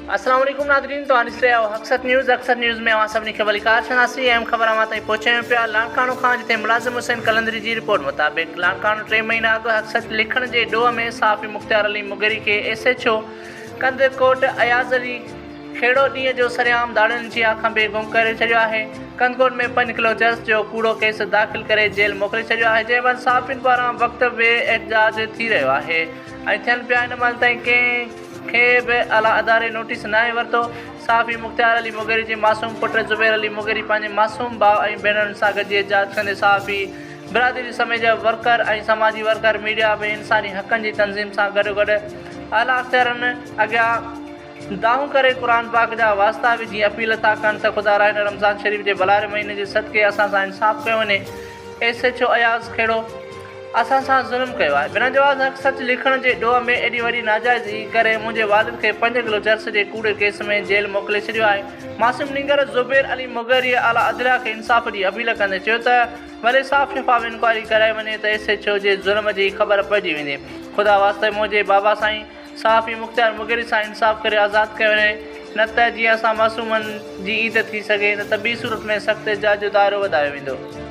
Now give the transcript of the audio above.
अस्सलाम वालेकुम नादरीन, तो अक्सर न्यूज़ में अवां सभिनी खे वलीकार शनासी अहम ख़बर मां ताईं पहुचायूं पिया। लाड़काणो खां जिते मुलाज़िम हुसैन कलंदरी जी रिपोर्ट मुताबिक़ लाड़काणो 3 महीना अॻु हक़सत लिखण जे ॾोह में साफ़ी मुख़्तियार अली मुगरी खे SHO कंदकोट अयाज़ अली खेड़ो ॾींहं जो सरेआम दाड़ियुनि जी आखां बेगुम करे छॾियो आहे। कंदकोट में 5 किलो चर्च जो कूड़ो केस दाख़िल करे जेल मोकिले छॾियो आहे, जंहिं वटि साफ़ियुनि पारां वक़्त बे एहतजाज थी रहियो आहे ऐं थियनि पिया हिन महिल ताईं कंहिंखे बि आला अदारे नोटिस न आहे वरितो। साफ़ी मुख़्तियार अली मुगरी जे मासूम पुट ज़ुबैर अली मुगरी पंहिंजे मासूम भाउ ऐं भेनरुनि सां गॾिजी एहतजाज कंदे साफ़ी बिरादरी समेत वर्कर ऐं समाजी वर्कर मीडिया में इंसानी हक़नि जी तंज़ीम सां गॾोगॾु आला अख़्तियारनि अॻियां दाहूं करे क़ुर पाक जा वास्ता विझी अपील था कनि त ख़ुदा हिन रमज़ान शरीफ़ जे भलारे महीने जे सदके असां सां इंसाफ़ कयो वञे। SHO अयाज़ खेड़ो असां सां ज़ुल्म कयो आहे। बिना जवाज़ हक़ सच लिखण जे ॾोह में एॾी वॾी नाजाइज़ी करे मुंहिंजे वालिद खे 5 किलो चर्च जे कूड़े केस में जेल मोकिले छॾियो आहे। मासूम नींगर ज़ुबैर अली मुगरी आला अदलिया खे इंसाफ़ जी अपील कंदे चयो त भले साफ़ शफ़ाफ़ इंक्वायरी कराए वञे त SHO जे ज़ुल्म जी ख़बर पइजी वेंदी। ख़ुदा वास्ते मुंहिंजे बाबा साईं साफ़ी मुख़्तियार मुगरी सां इंसाफ़ करे आज़ादु कयो वञे, न त जीअं असां मासूमनि जी ईद थी सघे, न त ॿी सूरत में सख़्त एहतजाज जो दायरो वधायो वेंदो।